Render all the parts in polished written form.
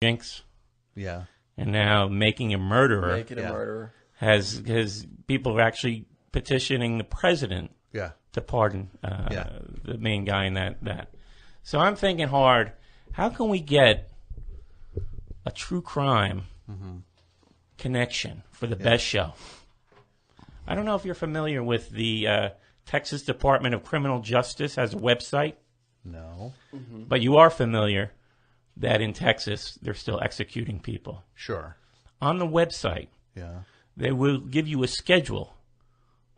Jinx. Yeah. And now making a murderer. Making a murderer. Has people are actually petitioning the president to pardon the main guy in that. So I'm thinking hard, how can we get a true crime connection for the best show? I don't know if you're familiar with the Texas Department of Criminal Justice has a website. No. But you are familiar that in Texas they're still executing people. Sure. On the website, they will give you a schedule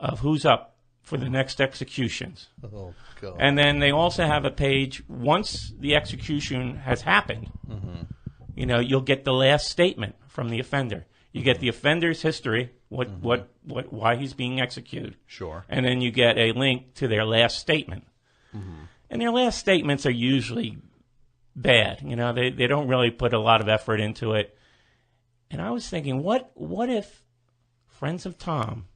of who's up for the next executions. Oh, God. And then they also have a page, once the execution has happened, you'll get the last statement from the offender. You get the offender's history, why he's being executed. Sure. And then you get a link to their last statement. And their last statements are usually bad. They don't really put a lot of effort into it. And I was thinking, what if Friends of Tom,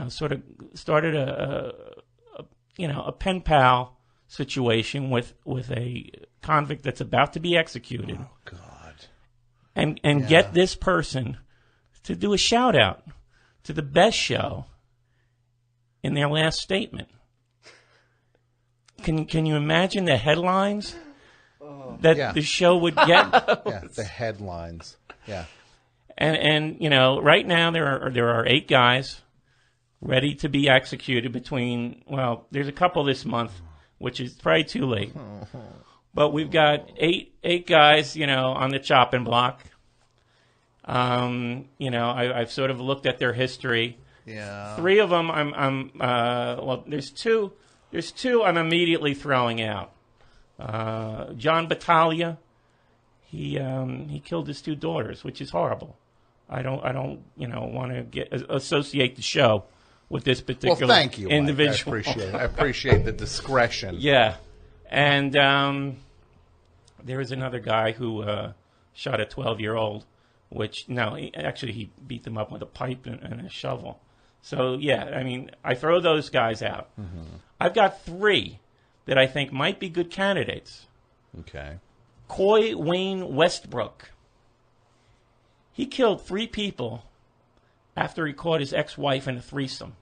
sort of started a pen pal situation with a convict that's about to be executed. Oh, God. And get this person to do a shout out to the best show in their last statement. Can you imagine the headlines that the show would get? Yeah, the headlines. Yeah. And right now there are 8 guys ready to be executed between, there's a couple this month, which is probably too late. But we've got eight guys, on the chopping block. I've sort of looked at their history. Yeah. 3 of them there's two I'm immediately throwing out. John Battaglia, he killed his 2 daughters, which is horrible. I don't want to associate the show with this particular thank you, individual. Mike. I appreciate the discretion. Yeah. And there was another guy who shot a 12-year-old, he beat them up with a pipe and a shovel. So, I throw those guys out. I've got 3 that I think might be good candidates. Okay. Coy Wayne Westbrook. He killed 3 people after he caught his ex-wife in a threesome.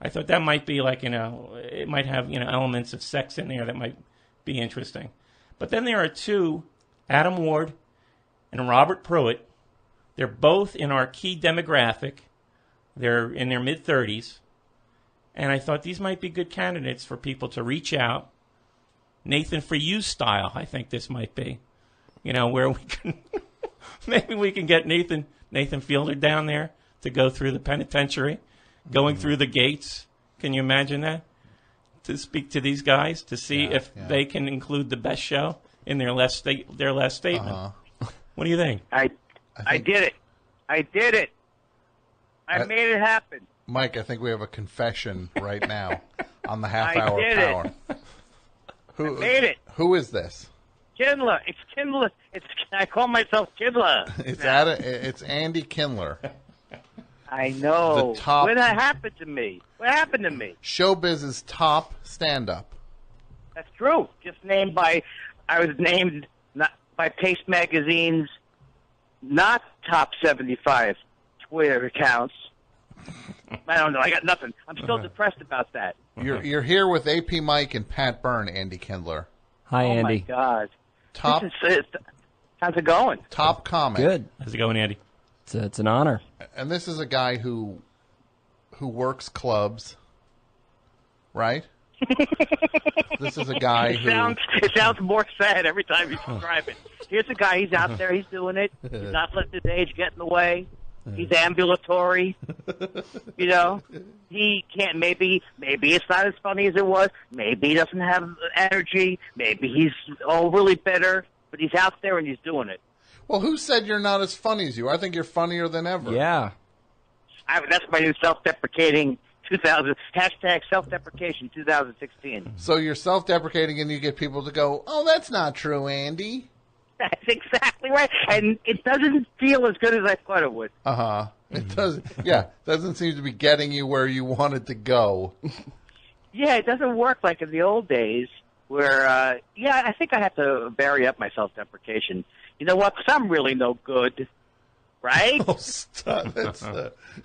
I thought that might be it might have, elements of sex in there that might be interesting. But then there are 2, Adam Ward and Robert Pruitt. They're both in our key demographic. They're in their mid-30s. And I thought these might be good candidates for people to reach out. Nathan For You style, I think this might be. Where we can, maybe we can get Nathan Fielder down there to go through the penitentiary, going through the gates. Can you imagine that? To speak to these guys, to see if they can include the best show in their last statement. What do you think? I did it. I did it. I made it happen. Mike, I think we have a confession right now on the half-hour power. I made it. Who is this? Kindler. It's Kindler. I call myself Kindler. It's Andy Kindler. I know. The top. What happened to me? What happened to me? Showbiz's top stand-up. That's true. I was named not by Paste Magazine's not top 75 Twitter accounts. I don't know. I got nothing. I'm still depressed about that. You're here with AP Mike and Pat Byrne, Andy Kindler. Hi, Andy. Oh, my God. Top. How's it going? Top comic. Good. How's it going, Andy? It's an honor. And this is a guy who works clubs, right? This is a guy It sounds more sad every time you describe it. Here's a guy. He's out there. He's doing it. He's not letting his age get in the way. He's ambulatory. He can't. Maybe it's not as funny as it was. Maybe he doesn't have energy. Maybe he's really bitter. But he's out there and he's doing it. Well, who said you're not as funny as you? I think you're funnier than ever. Yeah. That's my new self-deprecating 2000 hashtag self-deprecation 2016. So you're self-deprecating and you get people to go, "Oh, that's not true, Andy." That's exactly right, and it doesn't feel as good as I thought it would. It doesn't. Yeah, doesn't seem to be getting you where you wanted to go. Yeah, it doesn't work like in the old days where, I think I have to vary up my self-deprecation. You know what? Because I'm really no good, right? Oh, stop. That's,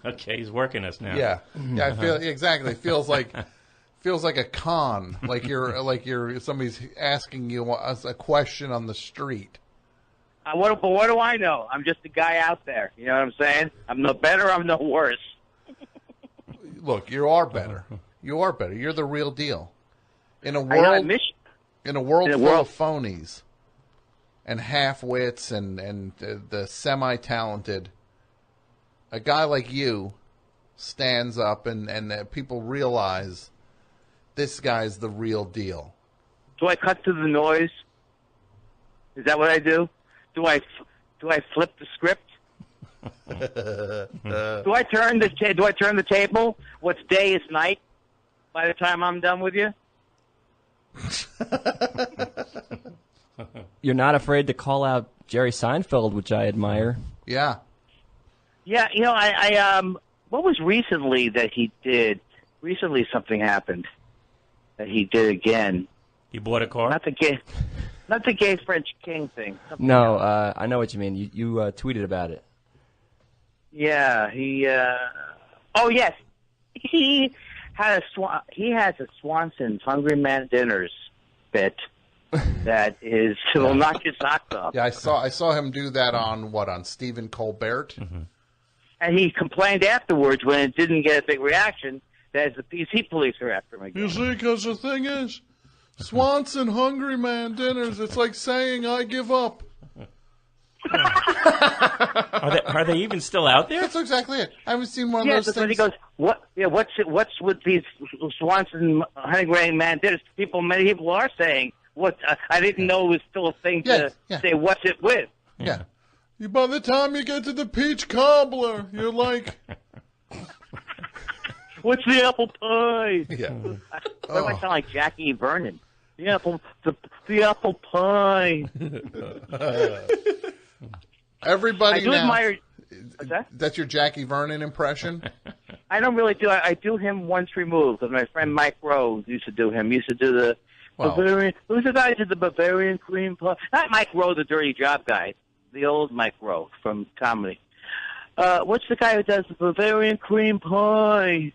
Okay, he's working us now. yeah. I feel exactly. It feels like a con. Like you're somebody's asking you a question on the street. But what do I know? I'm just a guy out there. You know what I'm saying? I'm no better. I'm no worse. Look, you are better. You are better. You're the real deal. In a I know, world full of phonies and half-wits and the semi-talented, a guy like you stands up and people realize this guy's the real deal. Do I cut through the noise? Is that what I do? Do I flip the script? Do I turn the table? What's day is night by the time I'm done with you? You're not afraid to call out Jerry Seinfeld, which I admire. Yeah. Yeah, you know, I what was recently that he did? Recently something happened that he did again. You bought a car? Not the gay French king thing. Something No, else. I know what you mean. You tweeted about it. Yeah, he. Oh yes, he has a Swanson's Hungry Man Dinners bit that will knock your socks off. Yeah, I saw him do that on Stephen Colbert. Mm-hmm. And he complained afterwards when it didn't get a big reaction that the PC police are after him again. You see, because the thing is, Swanson Hungry Man Dinners, it's like saying I give up. Are they even still out there? That's exactly it. I haven't seen one of Yeah, those that's things. when he goes, what? Yeah, what's with these Swanson Hungry Man Dinners? Many people are saying, what? I didn't know it was still a thing to say, what's it with? Yeah. By the time you get to the peach cobbler, you're like, what's the apple pie? yeah. What do I sound like Jackie Vernon? The apple pie. Everybody I do now. admire. What's that? That's your Jackie Vernon impression? I don't really do. I do him once removed because my friend Mike Rowe used to do him. He used to do the Bavarian. Who's the guy who did the Bavarian cream pie? Not Mike Rowe, the dirty job guy. The old Mike Rowe from comedy. What's the guy who does the Bavarian cream pie?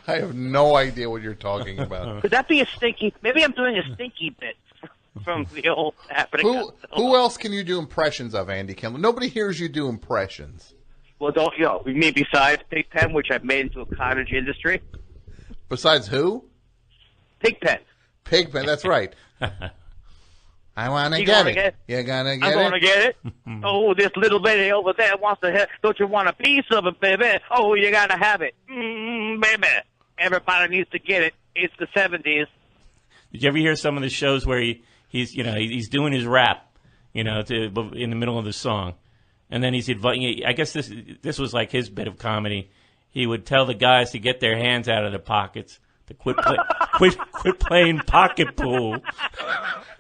I have no idea what you're talking about. Could that be a stinky? Maybe I'm doing a stinky bit from the old happening. Who else can you do impressions of, Andy Kindler? Nobody hears you do impressions. Well, don't you know? We mean besides Pigpen, which I've made into a cottage industry. Besides who? Pigpen. Pigpen, that's right. I want to get it. You're going to get it? I'm going to get it. Oh, this little lady over there wants to have. Don't you want a piece of it, baby? Oh, you got to have it. Baby. Everybody needs to get it. It's the 70s. Did you ever hear some of the shows where he's doing his rap, in the middle of the song, and then he's inviting? I guess this was like his bit of comedy. He would tell the guys to get their hands out of their pockets, to quit playing pocket pool.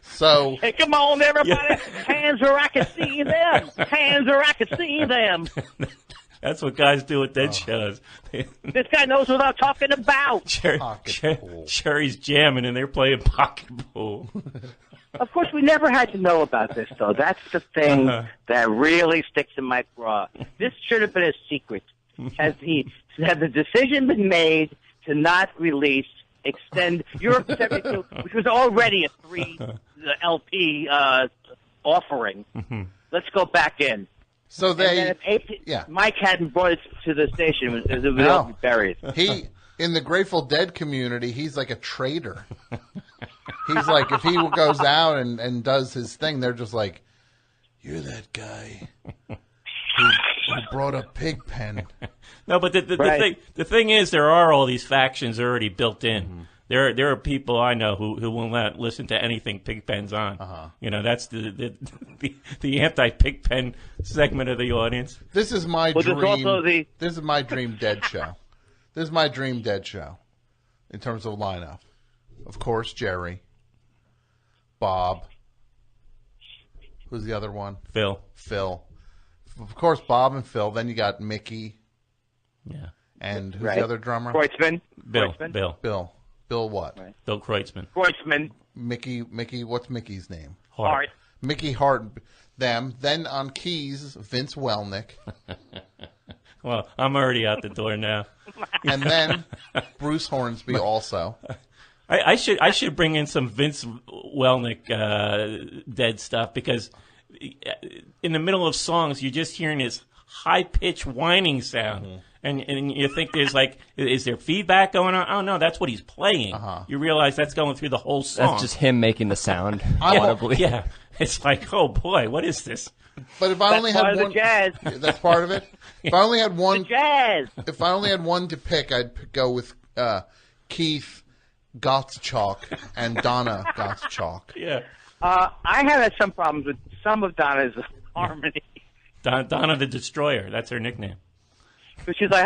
So, hey, come on, everybody! Hands where I can see them. Hands where I can see them. That's what guys do at dead shows. This guy knows what I'm talking about. Cherry's jamming, and they're playing pocket pool. Of course, we never had to know about this, though. That's the thing that really sticks in my craw. This should have been a secret. Had the decision been made to not extend Europe 72, which was already a 3 LP offering. Mm-hmm. Let's go back in. So Mike hadn't brought it to the station, it would all be buried. He, in the Grateful Dead community, he's like a traitor. He's like, if he goes out and does his thing, they're just like, you're that guy who brought up Pigpen. No, but the thing is, there are all these factions already built in. Mm-hmm. There are people I know who will not listen to anything Pigpen's on. Uh-huh. That's the anti-Pigpen segment of the audience. This is my dream. This is my dream Dead show. This is my dream Dead show in terms of lineup. Of course, Jerry, Bob. Who's the other one? Phil. Of course, Bob and Phil. Then you got Mickey. Yeah. And who's the other drummer? Kreutzmann. Bill. Bill. Bill what? Right. Bill Kreutzmann. Kreutzmann. Mickey, what's Mickey's name? Hart. Mickey Hart, them. Then on keys, Vince Welnick. Well, I'm already out the door now. And then Bruce Hornsby also. I should bring in some Vince Welnick dead stuff, because in the middle of songs you're just hearing this high pitched whining sound, and you think there's like, is there feedback going on? Oh no, that's what he's playing. You realize that's going through the whole song. That's just him making the sound audibly. Yeah, it's like, oh boy, what is this? But if I only had Part of one, the jazz. that's part of it. If I only had one, Jazz. if I only had one to pick, I'd go with Keith Gottschalk and Donna Gottschalk. Yeah, I have had some problems with some of Donna's harmony. Donna the Destroyer. That's her nickname. But she's like,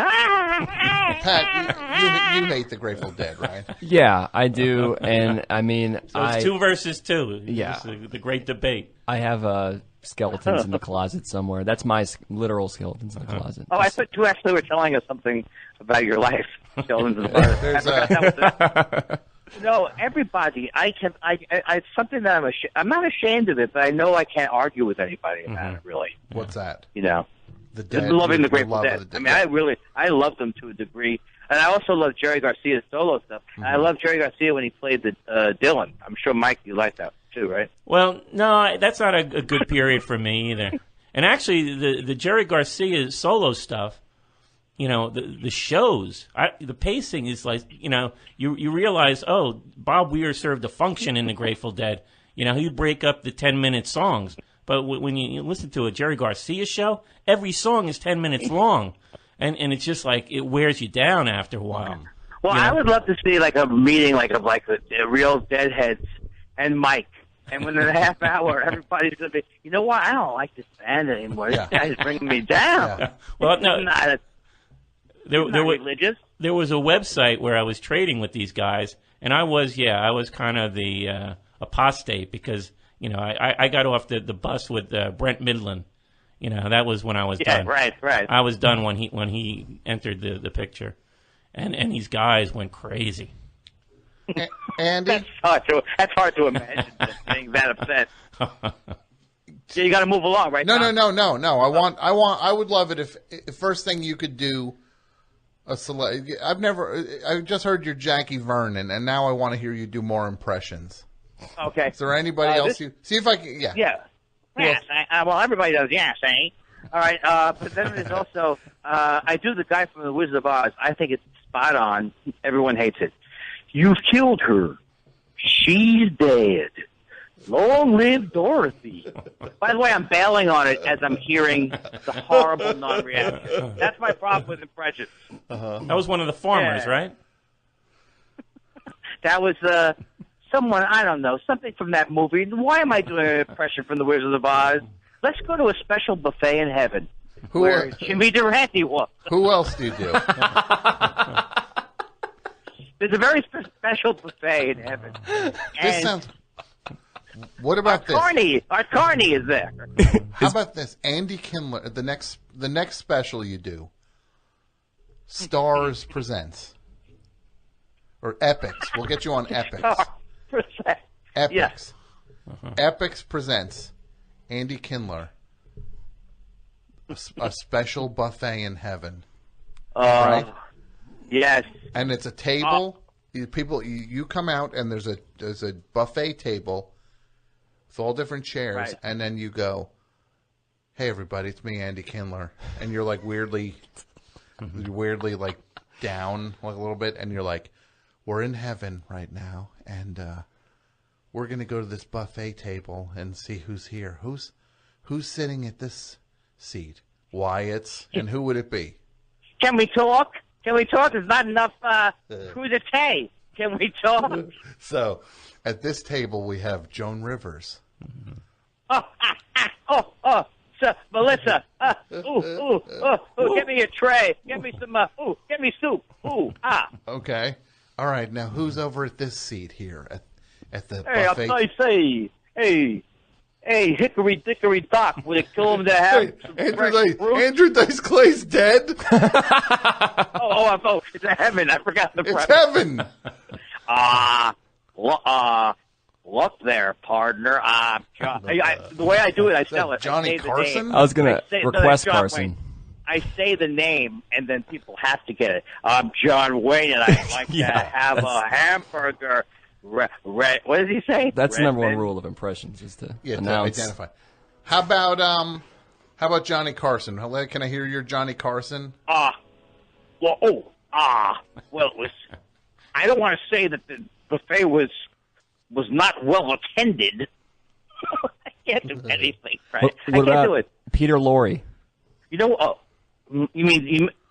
Pat, you hate the Grateful Dead, right? Yeah, I do, and I mean, So it's 2 versus 2. Yeah. It's the great debate. I have skeletons in the closet somewhere. That's my literal skeletons in the closet. Oh, I thought you actually were telling us something about your life. Sheldon's in the bar. There's that was it. No, everybody. It's something that I'm not ashamed of it, but I know I can't argue with anybody about it. Really, What's that? you know, The Dead. loving the Your Grateful love Dead. of the I mean, I love them to a degree, and I also love Jerry Garcia's solo stuff. And I love Jerry Garcia when he played the Dylan. I'm sure Mike, you like that too, right? Well, no, that's not a good period for me either. And actually, the Jerry Garcia solo stuff, you know, the shows, the pacing is like, you know, you realize, oh, Bob Weir served a function in the Grateful Dead. You know, he'd break up the 10-minute songs. But when you listen to a Jerry Garcia show, every song is 10 minutes long. And it's just like, it wears you down after a while. Well, Yeah. I would love to see like a meeting of the real Deadheads and Mike. And within a half hour, everybody's going to be, you know what? I don't like this band anymore. This guy's bringing me down. Yeah. Well, no, Not religious. there was a website where I was trading with these guys, and I was kind of the apostate, because, you know, I got off the bus with Brent Midland. You know, that was when I was done. Right. I was done when he entered the picture, and these guys went crazy. Andy? That's hard to imagine just being that upset. Yeah, you got to move along, right? No. Tom? I would love it if first thing you could do I just heard your Jackie Vernon, and now I want to hear you do more impressions. Okay. Is there anybody else you see if I can? Yeah. Yeah. Yes. Well, everybody does. Yes, eh? All right. But then there's also I do the guy from The Wizard of Oz. I think it's spot on. Everyone hates it. You've killed her. She's dead. Long live Dorothy. By the way, I'm bailing on it as I'm hearing the horrible non-reaction. That's my problem with impressions. That was one of the farmers, Yeah. right? That was someone, I don't know, something from that movie. Why am I doing an impression from The Wizard of Oz? Let's go to a special buffet in heaven where Jimmy Durante was. Who else do you do? There's a very special buffet in heaven. This sounds. What about this? Our Carney is there. How about this? Andy Kindler, the next special you do, Stars Presents. Or Epics. We'll get you on Epics. Epics. Yes. Epics presents Andy Kindler. A special buffet in heaven. Right? Yes. And it's a table. You come out and there's a buffet table with all different chairs, Right. and then you go, "Hey everybody, it's me, Andy Kindler," and you're like weirdly like down like a little bit, and you're like, "We're in heaven right now, and we're gonna go to this buffet table and see who's here. Who's sitting at this seat? Wyatt's, and who would it be?" Can we talk? There's not enough crudité. Can we talk? So, at this table we have Joan Rivers. So, Melissa. Get me a tray. Get me some. Get me soup. Okay. All right. Now, who's over at this seat here at the Hey, buffet? I'll say, hey, Hickory Dickory Dock, would it kill him to have some fresh fruit? Andrew Dice Clay's dead. Oh, it's a heaven. I forgot the It's premise. heaven. Look there, partner. The way I do it, I spell it. Johnny Carson? I was going to request John Carson. Wayne. I say the name, and then people have to get it. I'm John Wayne, and I'd like to have a hamburger. What does he say? That's the number one rule of impressions, is to announce. To identify. How about Johnny Carson? Can I hear your Johnny Carson? Well, it was. I don't want to say that the buffet was not well attended. I can't do anything, right? I can't do it. Peter Lorre? You know,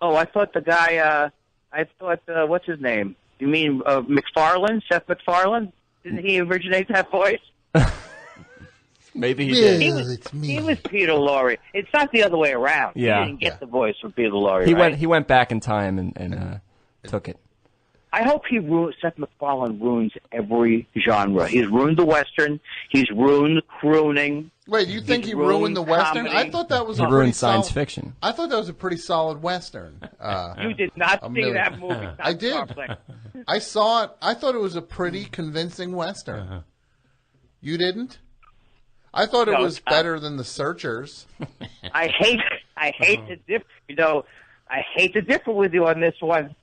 I thought the guy, what's his name? You mean MacFarlane, Seth MacFarlane? Didn't he originate that voice? Maybe he did. He was Peter Lorre. It's not the other way around. Yeah. He didn't get the voice from Peter Lorre, He went back in time and took it. I hope Seth MacFarlane ruins every genre. He's ruined the Western. He's ruined crooning. Wait, you think he ruined the Western? Comedy. I thought that was he ruined science fiction. I thought that was a pretty solid Western. You did not see that movie. I did. Scharpling. I saw it. I thought it was a pretty convincing Western. You didn't? I thought it was better than The Searchers. I hate to differ. I hate to differ with you on this one,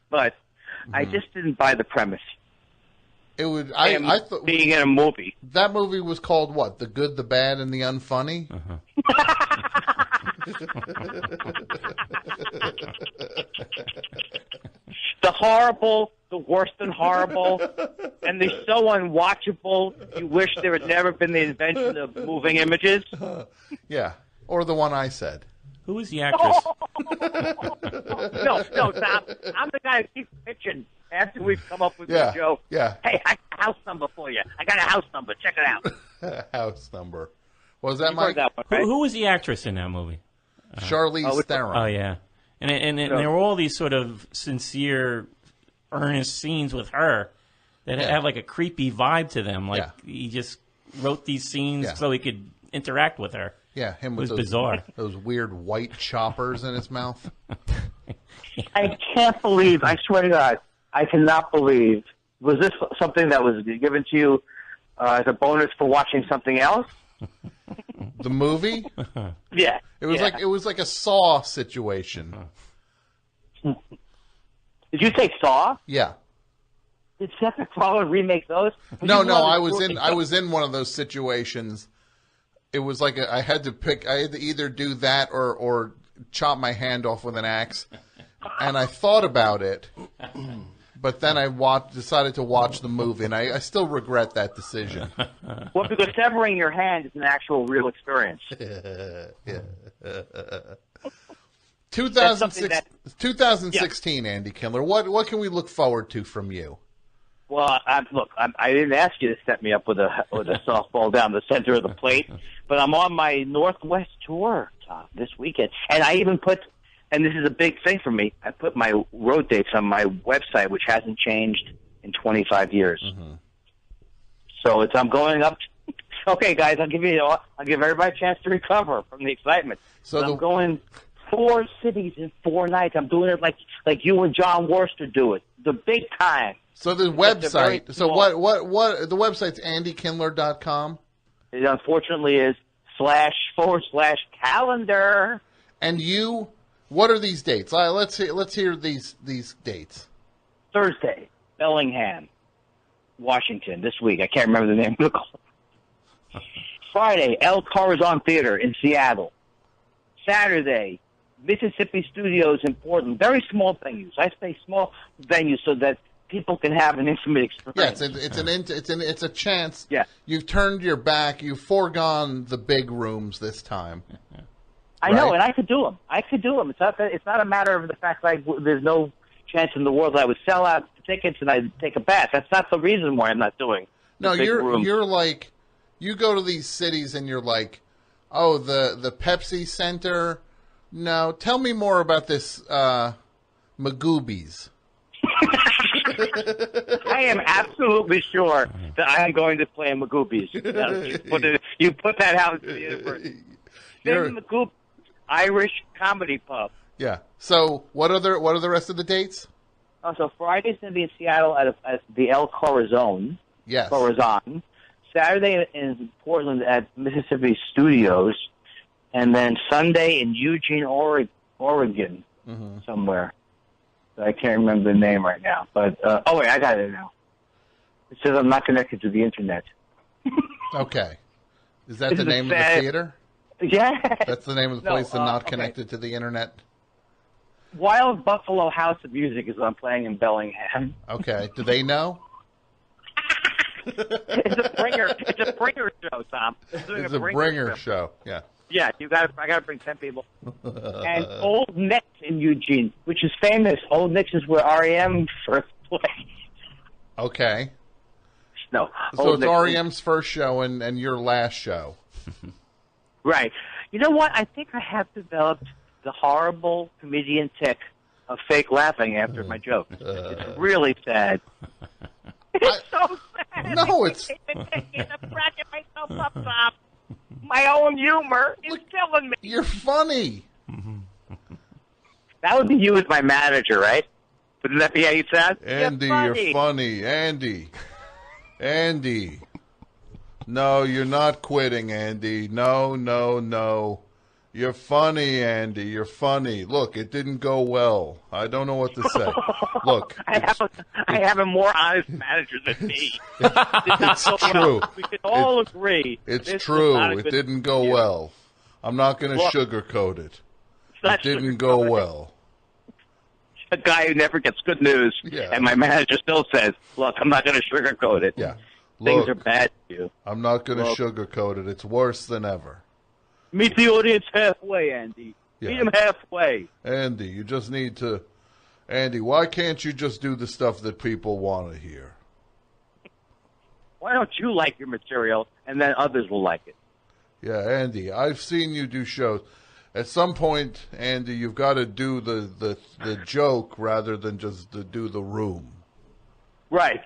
but I just didn't buy the premise. It would. I thought being in a movie. That movie was called what? The Good, the Bad, and the Unfunny. The horrible, the worse than horrible, and they're so unwatchable. You wish there had never been the invention of moving images. Yeah, or the one I said. Who is the actress? No, stop. I'm the guy who keeps pitching after we've come up with the joke. Yeah. Hey, I got a house number for you. I got a house number. Check it out. House number. Was that Mike? That one, right? Who was the actress in that movie? Charlize Theron. Oh, yeah. And there were all these sort of sincere, earnest scenes with her that have like a creepy vibe to them. Like he just wrote these scenes so he could interact with her. Yeah, him with those bizarre. Those weird white choppers in his mouth. I can't believe, I swear to God, I cannot believe. Was this something that was given to you as a bonus for watching something else? The movie? Yeah. It was like a Saw situation. Did you say Saw? Yeah. Did Seth MacFarlane remake those? No, I was in one of those situations. It was like I had to pick. I had to either do that or chop my hand off with an axe. And I thought about it, but then I decided to watch the movie, and I still regret that decision. Well, because severing your hand is an actual real experience. 2016, Andy Kindler. What can we look forward to from you? Well, I didn't ask you to set me up with a softball down the center of the plate, but I'm on my Northwest tour, Tom, this weekend, and I even put, and this is a big thing for me, I put my road dates on my website, which hasn't changed in 25 years. Mm-hmm. So I'm going up. Okay, guys, I'll give everybody a chance to recover from the excitement. So I'm going 4 cities in 4 nights. I'm doing it like you and John Worster do it, the big time. So the website. So what the website's andykindler.com. It unfortunately is //calendar. And you, what are these dates? Let's hear these dates. Thursday, Bellingham, Washington. This week, I can't remember the name of the club. Friday, El Corazon Theater in Seattle. Saturday, Mississippi Studios in Portland. Very small venues. I say small venues so that people can have an intimate experience. Yeah, it's a chance. Yeah. You've turned your back. You've foregone the big rooms this time. I know, and I could do them. It's not a matter of the fact that there's no chance in the world that I would sell out tickets and I'd take a bath. That's not the reason why I'm not doing. No, you're like, you go to these cities and you're like, oh, the Pepsi Center. No, tell me more about this Magoobies. I am absolutely sure that I am going to play Magoobies. You put that out into the universe. Then Magoob, Irish comedy pub. Yeah. So what are the rest of the dates? So Friday's going to be in Seattle at the El Corazon. Yes. Corazon. Saturday in Portland at Mississippi Studios. And then Sunday in Eugene, Oregon, somewhere. I can't remember the name right now. But, wait, I got it now. It says I'm not connected to the Internet. Okay. Is that the name of the theater? Yeah. That's the name of the place and not connected to the Internet? Wild Buffalo House of Music is what I'm playing in Bellingham. Okay. Do they know? It's a bringer show, Tom. It's a bringer show. Yeah. Yeah, I got to bring 10 people. And Old Nick's in Eugene, which is famous. Old Nick's is where REM first played. Okay. No. So it's REM's first show and your last show. Right. You know what? I think I have developed the horrible comedian tick of fake laughing after my joke. It's really sad. It's so sad. No, it's... I'm cracking myself up, Tom. My own humor is killing me. You're funny. That would be you as my manager, right? Wouldn't that be how you said? Andy, you're funny. Andy. No, you're not quitting, Andy. No. You're funny, Andy. You're funny. Look, it didn't go well. I don't know what to say. Look. I have a more honest manager than me. It's true. We can all agree. It's true. It didn't go well. I'm not going to sugarcoat it. It didn't go well. A guy who never gets good news, and my manager still says, look, I'm not going to sugarcoat it. Yeah. Things are bad to you. I'm not going to sugarcoat it. It's worse than ever. Meet the audience halfway, Andy. Meet them halfway. Andy, you just need to... Andy, why can't you just do the stuff that people want to hear? Why don't you like your material, and then others will like it? Yeah, Andy, I've seen you do shows. At some point, Andy, you've got to do the joke rather than just do the room. Right.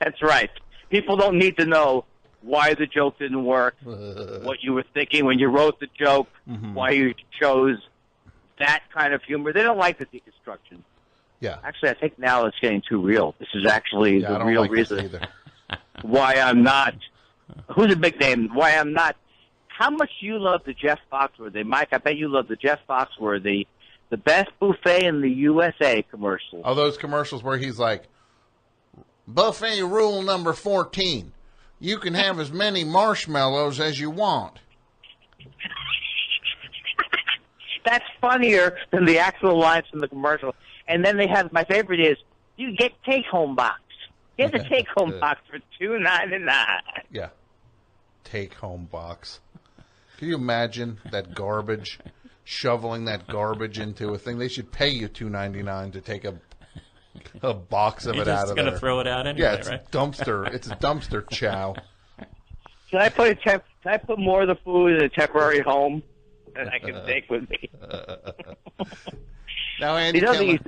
That's right. People don't need to know why the joke didn't work, what you were thinking when you wrote the joke, why you chose that kind of humor. They don't like the deconstruction. Yeah. Actually, I think now it's getting too real. This is actually the real reason why I'm not. Who's a big name? Why I'm not. How much do you love the Jeff Foxworthy? Mike, I bet you love the Jeff Foxworthy, the best buffet in the USA commercial. Oh, those commercials where he's like, buffet rule number 14. You can have as many marshmallows as you want. That's funnier than the actual lines from the commercial. And then they have, my favorite is, you get take-home box. Get the take-home box for $2.99. Yeah. Take-home box. Can you imagine that garbage, shoveling that garbage into a thing? They should pay you $2.99 to take a box of it out of there. You're just going to throw it out anyway, it's right? Dumpster. It's a dumpster chow. Can I put more of the food in a temporary home that I can take with me? Now, Andy,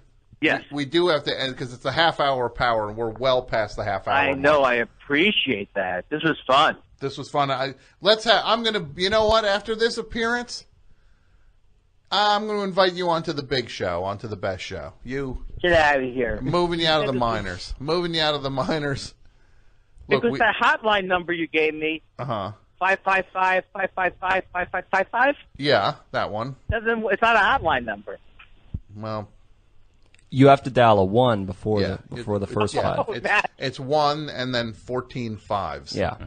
yes, we do have to end because it's a half-hour power, and we're well past the half-hour. I know. I appreciate that. This was fun. This was fun. I'm going to, you know what, after this appearance, I'm going to invite you onto the big show, onto the best show. You get out of here. Moving you out of the minors. Moving you out of the minors. Look, because that hotline number you gave me, 555-555-5555. Yeah, that one. It's not a hotline number. Well, you have to dial a 1 before the first 5. It's 1 and then 14 fives. Yeah.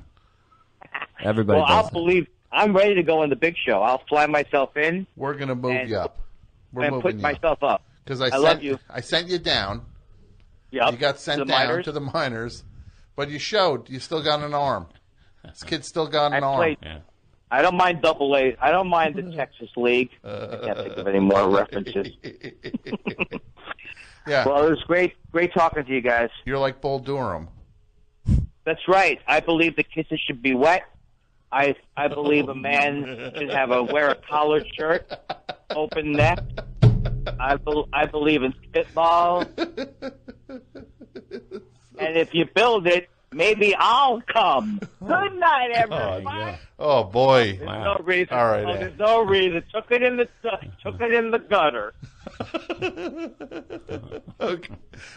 Everybody does that. I'm ready to go on the big show. I'll fly myself in. We're going to move you up. We're moving put myself up. Because I love you. I sent you down. Yep. You got sent down to the minors, but you showed. You still got an arm. This kid's still got an arm. Yeah. I don't mind Double A. I don't mind the Texas League. I can't think of any more references. Yeah. Well, it was great talking to you guys. You're like Bull Durham. That's right. I believe the kisses should be wet. I believe a man should wear a collared shirt, open neck. I believe in spitball. And if you build it, maybe I'll come. Good night, everybody. Oh boy. There's no reason. All right. There's no reason. Took it in the gutter. Okay.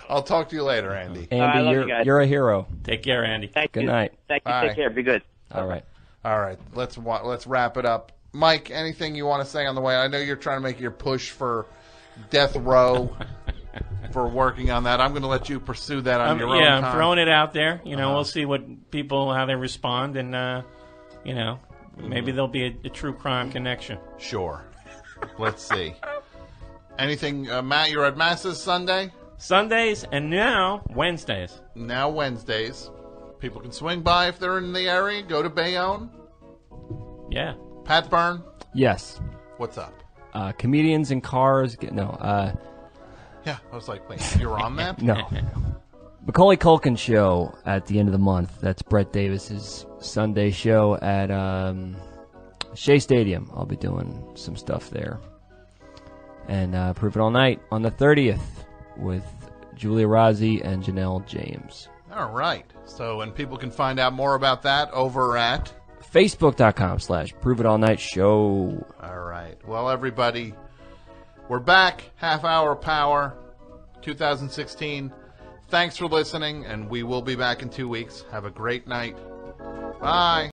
I'll talk to you later, Andy. Andy, I love you guys. you're a hero. Take care, Andy. Thank Good you. night. Thank you. Bye. Take care. Be good. All right. All right, let's wrap it up. Mike, anything you want to say on the way? I know you're trying to make your push for death row for working on that. I'm going to let you pursue that on your own Yeah, time. I'm throwing it out there. We'll see what people, how they respond, and, maybe there'll be a true crime connection. Sure. Let's see. Anything, Matt, you're at Masses Sunday? Sundays and now Wednesdays. Now Wednesdays. People can swing by if they're in the area. Go to Bayonne. Yeah. Pat Byrne, Yes. what's up? Comedians in cars. Yeah, I was like, wait, you're on that? No. Macaulay Culkin show at the end of the month. That's Brett Davis's Sunday show at Shea Stadium. I'll be doing some stuff there. And Prove It All Night on the 30th with Julia Rossi and Janelle James. All right. So, and people can find out more about that over at... Facebook.com/Prove It All Night Show. All right. Well, everybody, we're back. Half Hour Power 2016. Thanks for listening, and we will be back in 2 weeks. Have a great night. Bye.